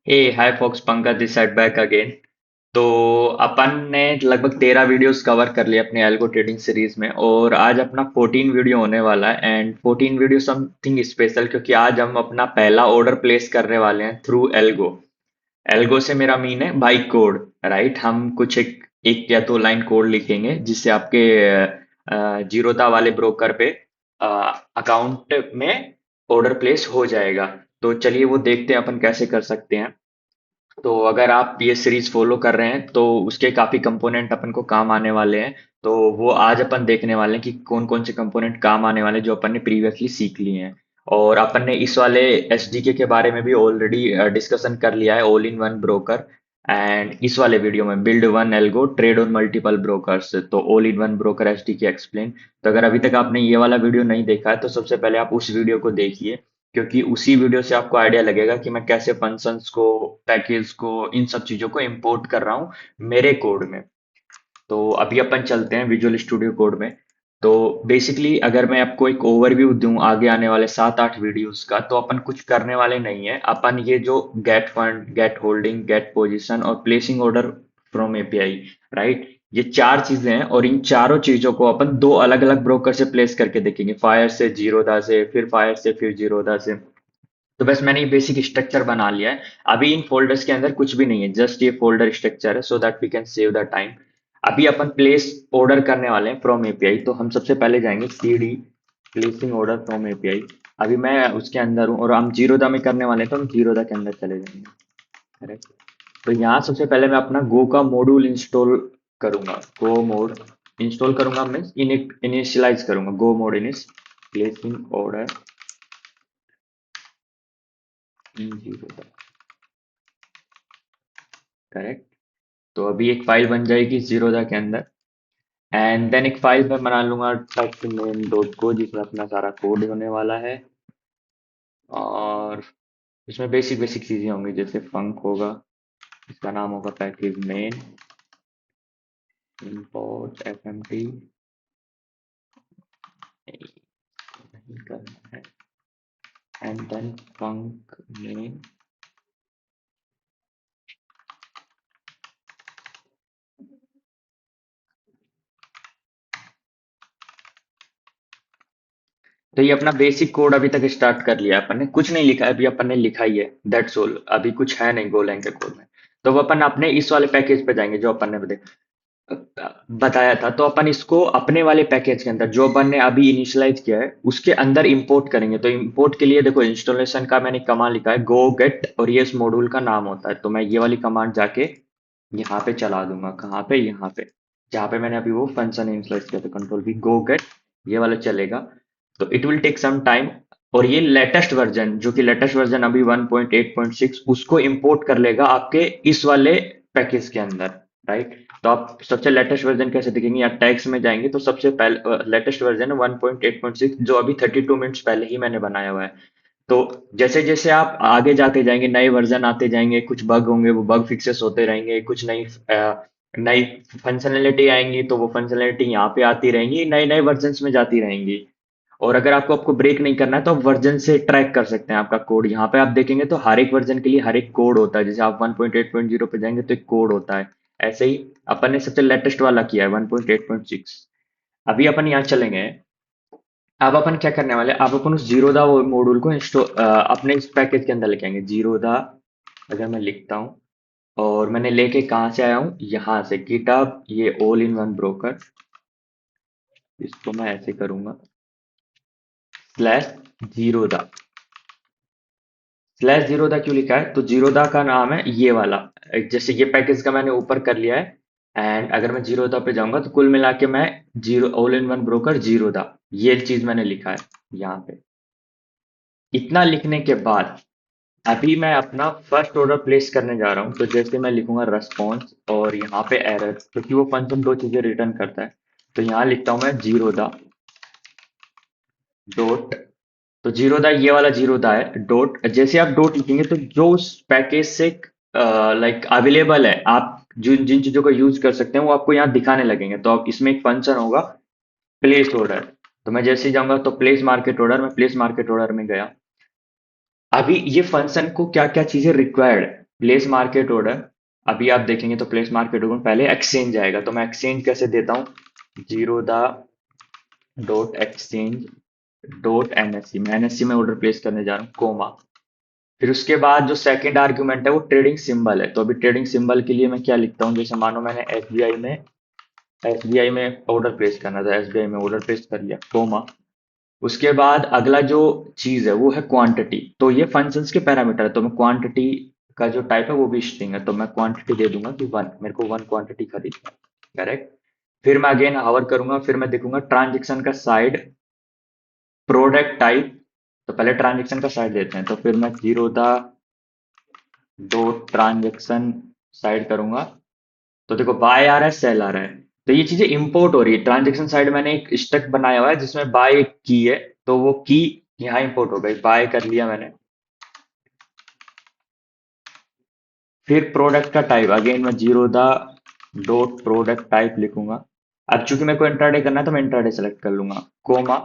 Hey hi folks, Pankaj this side back again. तो अपन ने लगभग 13 वीडियोस कवर कर लिए अपने एल्गो ट्रेडिंग सीरीज में, और आज अपना 14 वीडियो होने वाला है। एंड 14 वीडियो समथिंग स्पेशल, क्योंकि आज हम अपना पहला ऑर्डर प्लेस करने वाले हैं थ्रू एल्गो। एल्गो से मेरा मीन है बाई कोड, राइट। हम कुछ एक या दो लाइन कोड लिखेंगे जिससे आपके जीरोधा वाले ब्रोकर पे अकाउंट में ऑर्डर प्लेस हो जाएगा। तो चलिए वो देखते हैं अपन कैसे कर सकते हैं। तो अगर आप ये सीरीज फॉलो कर रहे हैं तो उसके काफी कंपोनेंट अपन को काम आने वाले हैं। तो वो आज अपन देखने वाले हैं कि कौन कौन से कंपोनेंट काम आने वाले हैं जो अपन ने प्रीवियसली सीख लिए हैं। और अपन ने इस वाले एसडीके के बारे में भी ऑलरेडी डिस्कशन कर लिया है, all in one broker. And इस वाले वीडियो में build one algo trade on multiple brokers, तो all in one broker SDK explain. तो अगर अभी तक आपने ये वाला वीडियो नहीं देखा है तो सबसे पहले आप उस वीडियो को देखिए, क्योंकि उसी वीडियो से आपको आइडिया लगेगा कि मैं कैसे फंक्शंस को, पैकेज को, इन सब चीजों को इंपोर्ट कर रहा हूँ मेरे कोड में। तो अभी अपन चलते हैं विजुअल स्टूडियो कोड में। तो बेसिकली अगर मैं आपको एक ओवरव्यू दूं आगे आने वाले 7-8 वीडियोस का, तो अपन कुछ करने वाले नहीं है। अपन ये जो get fund, get holding, get position और placing order from API, right, ये चार चीजें हैं। और इन चारों चीजों को अपन दो अलग अलग ब्रोकर से प्लेस करके देखेंगे, फायर से, जीरोधा से, फिर फायर से, फिर जीरोधा से। तो बस मैंने ये बेसिक स्ट्रक्चर बना लिया है। अभी इन फोल्डर्स के अंदर कुछ भी नहीं है, जस्ट ये फोल्डर स्ट्रक्चर है, so that we can save the time. अभी अपन प्लेस ऑर्डर करने वाले हैं फ्रॉम एपीआई, तो हम सबसे पहले जाएंगे CD placing order from API. अभी मैं उसके अंदर हूँ और हम जीरोधा में करने वाले हैं, तो हम जीरोधा के अंदर चले जाएंगे। करेक्ट। तो यहाँ सबसे पहले मैं अपना गो का मॉड्यूल इंस्टॉल करूंगा। गो मोड इंस्टॉल करूंगा, मीन्स इनिशियलाइज करूंगा। Go mod init placing order in Zerodha. Correct. तो अभी एक फाइल बन जाएगी जीरोधा के अंदर। एंड देन एक फाइल मैं बना लूंगा टेस्ट मेन डॉट को, जिसमें अपना सारा कोड होने वाला है। और इसमें बेसिक बेसिक चीजें होंगी, जैसे फंक होगा, इसका नाम होगा पैकेज मेन, इंपोर्ट एफएमटी नहीं करना है, एंड देन फंक मेन। तो ये अपना बेसिक कोड अभी तक स्टार्ट कर लिया है अपन ने, कुछ नहीं लिखा है अभी, अपन ने लिखा ही है, दैट्स ऑल। अभी कुछ है नहीं गोलैंग के कोड में। तो वो अपन अपने इस वाले पैकेज पे जाएंगे जो अपन ने बताया था। तो अपन इसको अपने वाले पैकेज के अंदर जो अपन ने अभी इनिशियलाइज किया है उसके अंदर इंपोर्ट करेंगे। तो इंपोर्ट के लिए देखो, इंस्टॉलेशन का मैंने कमांड लिखा है गो गेट, और ये इस मॉड्यूल का नाम होता है। तो मैं ये वाली कमांड जाके यहाँ पे चला दूंगा। कहाँ पे? यहाँ पे, जहाँ पे मैंने अभी वो फंक्शन इनिशियलाइज किया था, कंट्रोल वी गो गेट, ये वाला चलेगा। तो it will take some time. और ये लेटेस्ट वर्जन, जो कि लेटेस्ट वर्जन अभी 1.8.6, उसको इंपोर्ट कर लेगा आपके इस वाले पैकेज के अंदर, राइट। तो आप सबसे लेटेस्ट वर्जन कैसे देखेंगे, या टैग्स में जाएंगे तो सबसे पहले लेटेस्ट वर्जन है 1.8.6, जो अभी 32 मिनट्स पहले ही मैंने बनाया हुआ है। तो जैसे जैसे आप आगे जाते जाएंगे, नए वर्जन आते जाएंगे, कुछ बग होंगे, वो बग फिक्सेस होते रहेंगे, कुछ नई फंक्शनैलिटी आएंगी, तो वो फंक्शनैलिटी यहाँ पे आती रहेंगी, नए नए वर्जन्स में जाती रहेंगी। और अगर आपको आपको ब्रेक नहीं करना है तो आप वर्जन से ट्रैक कर सकते हैं आपका कोड। यहाँ पे आप देखेंगे तो हर एक वर्जन के लिए हर एक कोड होता है। जैसे आप 1.8.0 पे जाएंगे तो एक कोड होता है। ऐसे ही अपन ने सबसे लेटेस्ट वाला किया है 1.8.6। अभी अपन यहाँ चलेंगे। अब अपन क्या करने वाले, अब अपन उस जीरोधा मॉड्यूल को अपने इस पैकेज के अंदर लेके आएंगे। जीरोधा अगर मैं लिखता हूँ, और मैंने लेके कहाँ से आया हूँ, यहाँ से गिटहब, ये ऑल इन वन ब्रोकर, इसको मैं ऐसे करूंगा स्लैश जीरोधा। स्लैश जीरोधा क्यों लिखा है, तो जीरोधा का नाम है ये वाला। जैसे ये पैकेज का मैंने ऊपर कर लिया है। एंड अगर मैं जीरोधा पे जाऊंगा तो कुल मिला के मैं zero all in one broker Zerodha, ये चीज मैंने लिखा है यहाँ पे। इतना लिखने के बाद अभी मैं अपना फर्स्ट ऑर्डर प्लेस करने जा रहा हूँ। तो जैसे मैं लिखूंगा रेस्पॉन्स, और यहाँ पे एरर, क्योंकि वो फंक्शन दो चीजें रिटर्न करता है। तो यहाँ लिखता हूँ मैं जीरोधा डॉट। तो जीरोधा ये वाला जीरोधा है डॉट। जैसे आप डॉट लिखेंगे तो जो उस पैकेज से लाइक अवेलेबल है, आप जिन जिन चीजों का यूज कर सकते हैं वो आपको यहाँ दिखाने लगेंगे। तो आप इसमें एक फंक्शन होगा प्लेस ऑर्डर। तो मैं जैसे ही जाऊंगा तो प्लेस मार्केट ऑर्डर, मैं प्लेस मार्केट ऑर्डर में गया। अभी ये फंक्शन को क्या क्या चीजें रिक्वायर्ड है, प्लेस मार्केट ऑर्डर, अभी आप देखेंगे तो प्लेस मार्केट ऑर्डर पहले एक्सचेंज आएगा, तो मैं एक्सचेंज कैसे देता हूँ, zero the dot exchange dot NSC, मैं एनएससी में ऑर्डर प्लेस करने जा रहा हूँ, कोमा। फिर उसके बाद जो सेकंड आर्ग्यूमेंट है वो ट्रेडिंग सिंबल है, तो अभी ट्रेडिंग सिंबल के लिए मैं क्या लिखता हूँ, जैसे मानो मैंने एसबीआई में ऑर्डर प्लेस करना था, एसबीआई में ऑर्डर प्लेस कर लिया, कोमा। उसके बाद अगला जो चीज है वो है क्वांटिटी, तो ये फंक्शंस के पैरामीटर है, तो मैं क्वांटिटी का जो टाइप है वो भी स्ट्रिंग है, तो मैं क्वांटिटी दे दूंगा कि वन, मेरे को वन क्वांटिटी खरीदना है, करेक्ट। फिर मैं अगेन हावर करूंगा, फिर मैं देखूंगा ट्रांजेक्शन का साइड, प्रोडक्ट टाइप, तो पहले ट्रांजेक्शन का साइड देते हैं, तो फिर मैं जीरो द दो ट्रांजेक्शन साइड करूंगा, तो देखो बाय आ रहा है, सेल आ रहा है, तो ये चीजें इंपोर्ट हो रही है। ट्रांजेक्शन साइड मैंने एक स्टक बनाया हुआ है जिसमें बाय की है, तो वो की यहाँ इंपोर्ट हो गई, बाय कर लिया मैंने। फिर प्रोडक्ट का टाइप अगेन मैं zero the dot product type लिखूंगा। अब चूंकि मेरे को इंट्राडे करना है तो मैं इंट्राडे सेलेक्ट कर लूंगा, कोमा।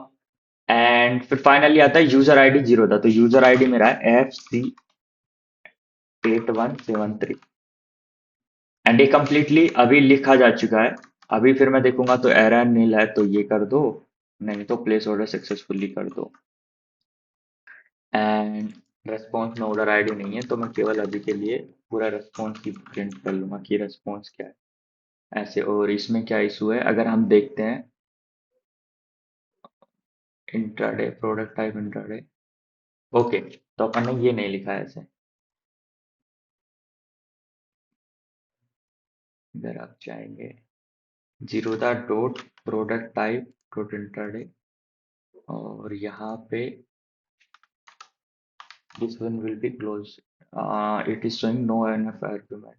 एंड फिर फाइनली आता है यूजर आईडी जीरो था, तो यूजर आईडी मेरा है FC8173, एंड ये कंप्लीटली अभी लिखा जा चुका है। अभी फिर मैं देखूंगा तो एरर नील है, तो ये कर दो, नहीं तो प्लेस ऑर्डर सक्सेसफुली कर दो। एंड रेस्पॉन्स में ऑर्डर आईडी नहीं है, तो मैं केवल अभी के लिए पूरा रेस्पॉन्स ही प्रिंट कर लूंगा कि रेस्पॉन्स क्या है ऐसे। और इसमें क्या इशू है अगर हम देखते हैं, intraday product type intraday, okay, तो अपन ने ये नहीं लिखा है ऐसे। इधर आप जाएंगे, zero the dot product type dot intraday, और यहाँ पे this one will be closed, it is showing no NF argument,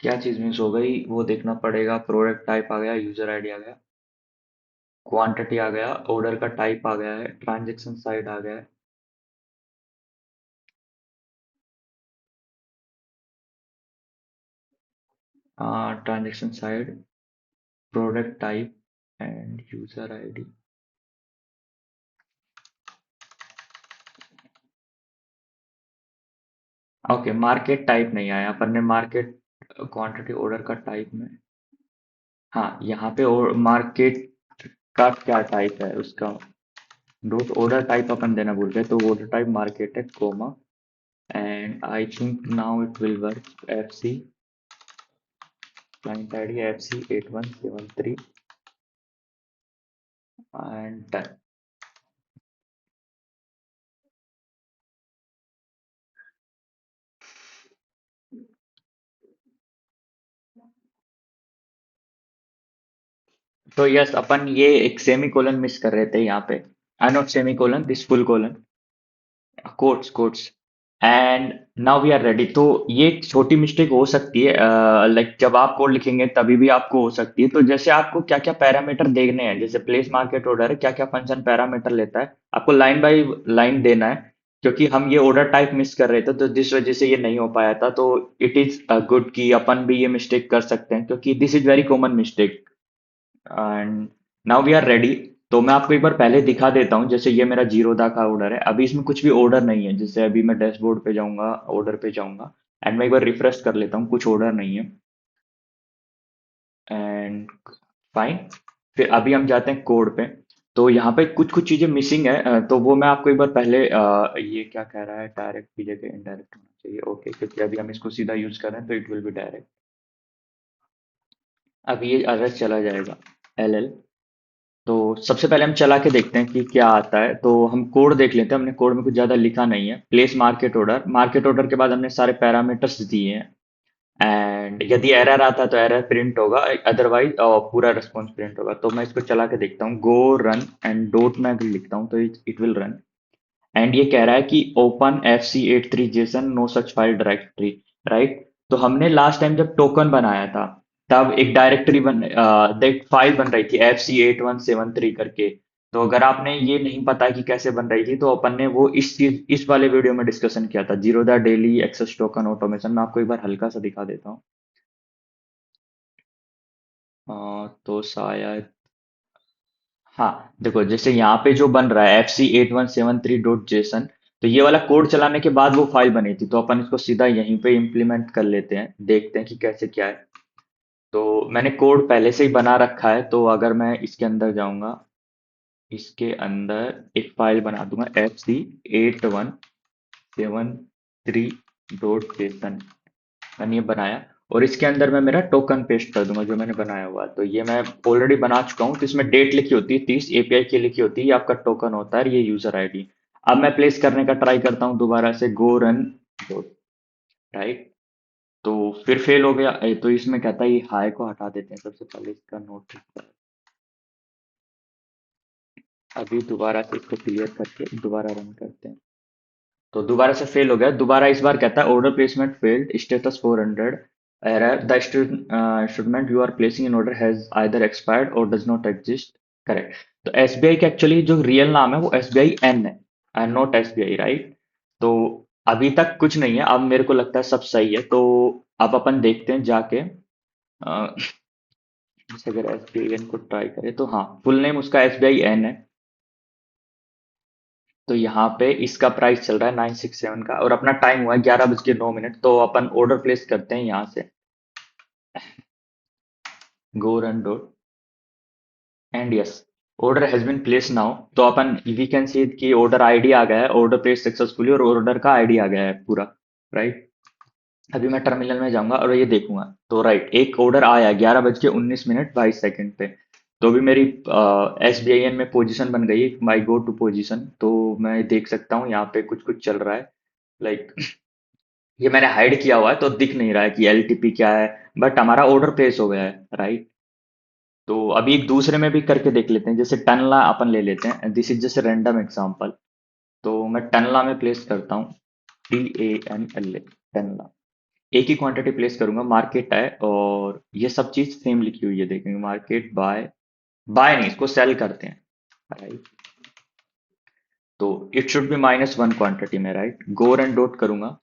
क्या चीज मिस हो गई वो देखना पड़ेगा। प्रोडक्ट टाइप आ गया, यूजर आईडी आ गया, क्वांटिटी आ गया, ऑर्डर का टाइप आ गया है, ट्रांजैक्शन साइड आ गया है, transaction side, product type and user ID. Okay, market type नहीं आया अपन ने, मार्केट क्वांटिटी ऑर्डर का टाइप में, हाँ यहाँ पे मार्केट का क्या टाइप है उसका, डॉट ऑर्डर टाइप अपन देना भूल गए, तो ऑर्डर टाइप मार्केट है, coma. And I think now it will work. FC client ID FC8173 and done. तो यस, अपन ये एक सेमी कोलन मिस कर रहे थे यहाँ पे, I not semicolon, this full colon, quotes quotes. And now we are ready, तो ये एक छोटी मिस्टेक हो सकती है, लाइक जब आप कोड लिखेंगे तभी भी आपको हो सकती है, तो जैसे आपको क्या क्या पैरामीटर देखने हैं, जैसे प्लेस मार्केट ऑर्डर है, क्या क्या फंक्शन पैरामीटर लेता है, आपको लाइन बाय लाइन देना है, क्योंकि हम ये ऑर्डर टाइप मिस कर रहे थे, तो जिस वजह से ये नहीं हो पाया था, तो इट इज गुड कि अपन भी ये मिस्टेक कर सकते हैं, क्योंकि this is very common mistake. And now we are ready, तो मैं आपको एक बार पहले दिखा देता हूँ, जैसे ये मेरा जीरोदा का ऑर्डर है, अभी इसमें कुछ भी ऑर्डर नहीं है, जैसे अभी मैं डैशबोर्ड पे जाऊंगा, ऑर्डर पे जाऊंगा, एंड मैं एक बार रिफ्रेश कर लेता हूँ, कुछ ऑर्डर नहीं है, एंड फाइन। फिर अभी हम जाते हैं कोड पे, तो यहाँ पे कुछ कुछ चीजें मिसिंग है, तो वो मैं आपको एक बार पहले, ये क्या कह रहा है, डायरेक्ट की जगह इनडायरेक्ट होना चाहिए, ओके, क्योंकि अभी हम इसको सीधा यूज कर रहे हैं तो इट विल बी डायरेक्ट। अभी ये अगर चला जाएगा LL, तो सबसे पहले हम चला के देखते हैं कि क्या आता है, तो हम कोड देख लेते हैं, हमने कोड में कुछ ज्यादा लिखा नहीं है, प्लेस मार्केट ऑर्डर के बाद हमने सारे पैरामीटर्स दिए हैं, एंड यदि एरर आता है तो एरर प्रिंट होगा, अदरवाइज पूरा रिस्पॉन्स प्रिंट होगा, तो मैं इसको चला के देखता हूँ, गो रन एंड डॉट में अगर लिखता हूँ तो इट विल रन, एंड ये कह रहा है कि open FC83 JSON no such file directory, right. तो हमने लास्ट टाइम जब टोकन बनाया था, तब एक डायरेक्टरी एक फाइल बन रही थी FC8173 करके, तो अगर आपने ये नहीं पता कि कैसे बन रही थी, तो अपन ने वो इस वाले वीडियो में डिस्कशन किया था, Zerodha daily access token automation, मैं आपको एक बार हल्का सा दिखा देता हूँ। तो शायद, हाँ देखो, जैसे यहाँ पे जो बन रहा है FC8173 डॉट जेसन, तो ये वाला कोड चलाने के बाद वो फाइल बनी थी, तो अपन इसको सीधा यहीं पे इम्प्लीमेंट कर लेते हैं, देखते हैं कि कैसे क्या है। तो मैंने कोड पहले से ही बना रखा है, तो अगर मैं इसके अंदर जाऊंगा, इसके अंदर एक फाइल बना दूंगा fc8173.json। मैंने ये बनाया, और इसके अंदर मैं मेरा टोकन पेस्ट कर दूंगा जो मैंने बनाया हुआ है। तो ये मैं ऑलरेडी बना चुका हूँ, तो इसमें डेट लिखी होती है 30, एपीआई की लिखी होती है, ये आपका टोकन होता है, ये यूजर आईडी। अब मैं प्लेस करने का ट्राई करता हूँ दोबारा से, गो रन डॉट, राइट। तो फिर फेल हो गया। तो इसमें कहता है ये हाई को हटा देते हैं, सबसे पहले इसका नोट। अभी दोबारा से इसको क्लियर करके दोबारा रन करते हैं। तो दोबारा से फेल हो गया, दोबारा इस बार कहता है order placement failed, status 400 error, the instrument you are placing in order has either expired or does not exist, correct. तो एसबीआई का एक्चुअली जो रियल नाम है वो एसबीआई एन है, एंड नॉट एसबीआई, राइट। तो अभी तक कुछ नहीं है, अब मेरे को लगता है सब सही है। तो अब अपन देखते हैं जाके, जैसे अगर एसबीआई एन को ट्राई करें, तो हाँ, फुल नेम उसका एसबीआई एन है। तो यहाँ पे इसका प्राइस चल रहा है 967 का, और अपना टाइम हुआ है 11 बज के 9 मिनट। तो अपन ऑर्डर प्लेस करते हैं यहाँ से, go run dot, and yes, order has been place now. तो अपन वी कैन सी कि ऑर्डर आईडी आ गया है, ऑर्डर प्लेस सक्सेसफुली, और ऑर्डर का आईडी आ गया है पूरा, राइट। अभी मैं टर्मिनल में जाऊंगा और ये देखूंगा, तो राइट, एक ऑर्डर आया 11 बज के 19 मिनट 22 सेकंड पे। तो अभी मेरी एस बी आई एन में पोजीशन बन गई है, माई गो टू पोजीशन। तो मैं देख सकता हूँ यहाँ पे कुछ कुछ चल रहा है, लाइक ये मैंने हाइड किया हुआ है तो दिख नहीं रहा है कि एलटीपी क्या है, बट हमारा ऑर्डर प्लेस हो गया है, राइट। तो अभी एक दूसरे में भी करके देख लेते हैं, जैसे टनला अपन ले लेते हैं, this is just random example. तो मैं टनला में प्लेस करता हूँ, TANLA, टनला। एक ही क्वांटिटी प्लेस करूंगा, मार्केट है, और ये सब चीज सेम लिखी हुई है, देखेंगे मार्केट बाय, बाय नहीं, इसको सेल करते हैं, राइट। तो इट शुड बी -1 क्वांटिटी में, राइट। गो एंड डॉट करूंगा,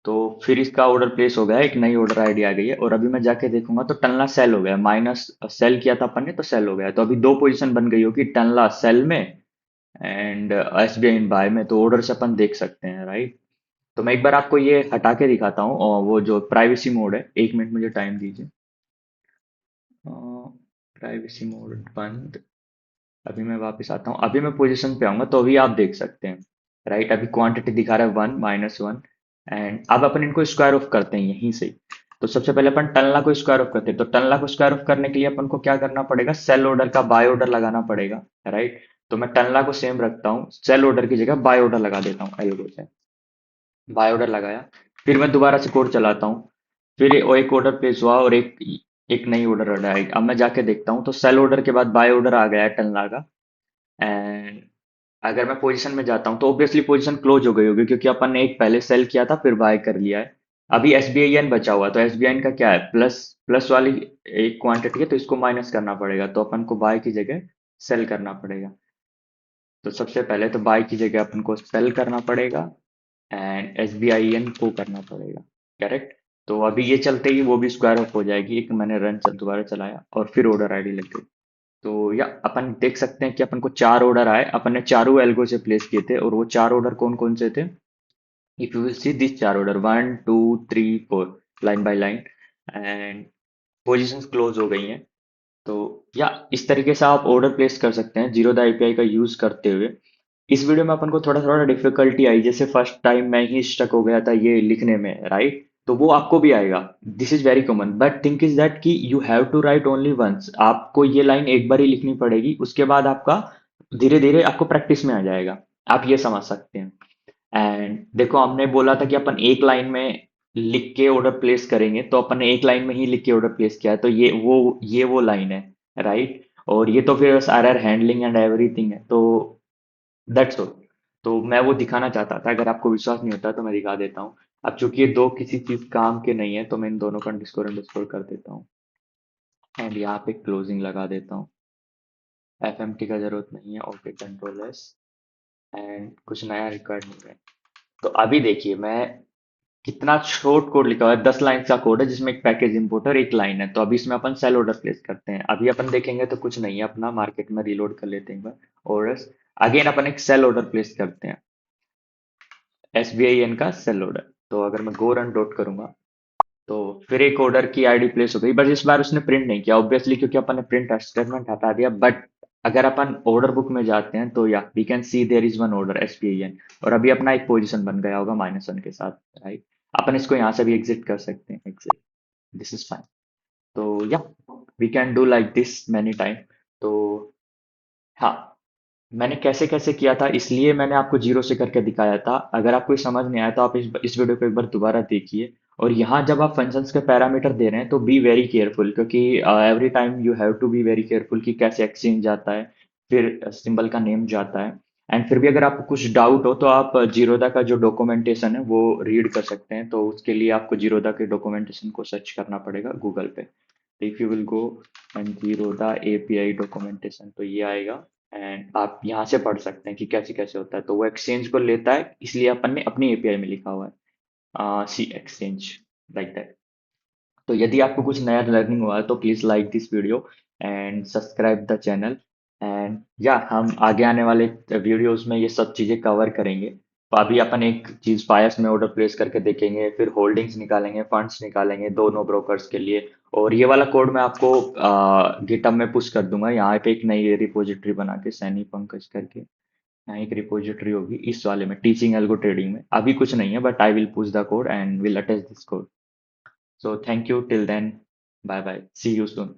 तो फिर इसका ऑर्डर प्लेस हो गया, एक नई ऑर्डर आईडी आ गई है, और अभी मैं जाके देखूंगा तो टनला सेल हो गया, माइनस सेल किया था अपन ने तो सेल हो गया। तो अभी दो पोजीशन बन गई होगी, टनला सेल में एंड एसबीआई इन बाय में। तो ऑर्डर से अपन देख सकते हैं, राइट। तो मैं एक बार आपको ये हटा के दिखाता हूँ, और वो जो प्राइवेसी मोड है, 1 मिनट मुझे टाइम दीजिए। प्राइवेसी मोड बंद। अभी मैं वापस आता हूँ, अभी मैं पोजीशन पे आऊंगा, तो अभी आप देख सकते हैं, राइट। अभी क्वांटिटी दिखा रहा है 1 -1, एंड अब अपन इनको स्क्वायर ऑफ करते हैं यहीं से। तो सबसे पहले अपन टनला को स्क्वायर ऑफ करते हैं, तो टनला को स्क्वायर ऑफ करने के लिए अपन को क्या करना पड़ेगा, सेल ऑर्डर का बाय ऑर्डर लगाना पड़ेगा, राइट। तो मैं टनला को सेम रखता हूँ, सेल ऑर्डर की जगह बाय ऑर्डर लगा देता हूँ, एल्गो से बाय ऑर्डर लगाया। फिर मैं दोबारा से कोड चलाता हूँ, फिर वो एक ऑर्डर प्लेस हुआ, और एक एक नई ऑर्डर आई। अब मैं जाके देखता हूँ, तो सेल ऑर्डर के बाद बाय ऑर्डर आ गया है टनला का। एंड अगर मैं पोजीशन में जाता हूँ, तो ऑब्वियसली पोजीशन क्लोज हो गई होगी, क्योंकि अपन ने एक पहले सेल किया था फिर बाय कर लिया है। अभी एस बी आई एन बचा हुआ, तो एस बी आई एन का क्या है, प्लस, प्लस वाली एक क्वांटिटी है, तो इसको माइनस करना पड़ेगा, तो अपन को बाय की जगह सेल करना पड़ेगा। तो सबसे पहले तो बाय की जगह अपन को सेल करना पड़ेगा, and S B I N को करना पड़ेगा, करेक्ट। तो अभी ये चलते ही वो भी स्क्वायर ऑफ हो जाएगी, एक मैंने रन दोबारा चलाया और फिर ऑर्डर आईडी लग गई। तो या अपन देख सकते हैं कि अपन को चार ऑर्डर आए, अपन ने चारों एल्गो से प्लेस किए थे, और वो चार ऑर्डर कौन कौन से थे, if you will see this चार order 1 2 3 4, line by line, and positions close हो गई हैं। तो या इस तरीके से आप ऑर्डर प्लेस कर सकते हैं जीरो द एपीआई का यूज करते हुए। इस वीडियो में अपन को थोड़ा थोड़ा डिफिकल्टी आई, जैसे फर्स्ट टाइम मैं ही स्टक हो गया था ये लिखने में, राइट। तो वो आपको भी आएगा, this is very common, but think is that कि you have to write only once, आपको ये लाइन एक बार ही लिखनी पड़ेगी, उसके बाद आपका धीरे धीरे आपको प्रैक्टिस में आ जाएगा, आप ये समझ सकते हैं। एंड देखो, हमने बोला था कि अपन एक लाइन में लिख के ऑर्डर प्लेस करेंगे, तो अपन ने एक लाइन में ही लिख के ऑर्डर प्लेस किया है, तो ये वो लाइन है, राइट। और ये तो फिर एरर हैंडलिंग एंड एवरीथिंग है, तो दैट्स ऑल। तो मैं वो दिखाना चाहता था, अगर आपको विश्वास नहीं होता तो मैं दिखा देता हूँ। अब चूंकि ये दो किसी चीज काम के नहीं है, तो मैं इन दोनों का अंडरस्कोर अंडरस्कोर कर देता हूँ, एंड यहाँ पे क्लोजिंग लगा देता हूँ। एफएमटी का जरूरत नहीं है, ओके, कंट्रोल एस, एंड कुछ नया रिकॉर्ड नहीं है। तो अभी देखिए मैं कितना शॉर्ट कोड लिखा हुआ है, 10 लाइन का कोड है, जिसमें एक पैकेज इंपोर्टर एक लाइन है। तो अभी इसमें अपन सेल ऑर्डर प्लेस करते हैं, अभी अपन देखेंगे तो कुछ नहीं है, अपना मार्केट में रीलोड कर लेते हैं एक बार ऑर्डर्स। अगेन अपन एक सेल ऑर्डर प्लेस करते हैं, SBIN का सेल ऑर्डर। तो अगर मैं गो रन डॉट करूंगा तो फिर एक ऑर्डर की आईडी प्लेस हो गई, बट इस बार उसने प्रिंट नहीं किया ऑब्वियसली, क्योंकि अपन ने प्रिंट स्टेटमेंट हटा दिया। बट अगर अपन ऑर्डर बुक में जाते हैं तो yeah we can see there is one order SBIN, और अभी अपना एक पोजीशन बन गया होगा -1 के साथ, राइट। अपन इसको यहाँ से भी एग्जिट कर सकते हैं, एग्जिट, दिस इज फाइन। तो yeah we can do like this many time. तो हाँ, मैंने कैसे कैसे किया था, इसलिए मैंने आपको जीरो से करके दिखाया था। अगर आपको ये समझ नहीं आया तो आप इस वीडियो को एक बार दोबारा देखिए। और यहाँ जब आप फंक्शंस के पैरामीटर दे रहे हैं तो बी वेरी केयरफुल, क्योंकि every time you have to be very careful कि कैसे एक्सचेंज जाता है, फिर सिंबल का नेम जाता है। एंड फिर भी अगर आपको कुछ डाउट हो तो आप जीरोदा का जो डॉक्यूमेंटेशन है वो रीड कर सकते हैं। तो उसके लिए आपको जीरोदा के डॉक्यूमेंटेशन को सर्च करना पड़ेगा गूगल पे। If you will go and Zerodha API documentation, तो ये आएगा। एंड आप यहाँ से पढ़ सकते हैं कि कैसे कैसे होता है। तो वो एक्सचेंज को लेता है, इसलिए अपन ने अपनी API में लिखा हुआ है सी एक्सचेंज, लाइक दैट। तो यदि आपको कुछ नया लर्निंग हुआ है तो please like this video and subscribe the channel. And या हम आगे आने वाले वीडियोस में ये सब चीजें कवर करेंगे। तो अभी अपन एक चीज फायर्स में ऑर्डर प्लेस करके देखेंगे, फिर होल्डिंग्स निकालेंगे, फंड्स निकालेंगे दोनों ब्रोकर्स के लिए। और ये वाला कोड मैं आपको गिटहब में पुश कर दूंगा, यहाँ पे एक नई रिपोजिटरी बना के, सैनी पंकज करके। यहाँ एक रिपोजिटरी होगी इस वाले में, टीचिंग एल्गो ट्रेडिंग में अभी कुछ नहीं है, but I will push the code and will attach this code. So thank you till then. Bye bye. See you soon.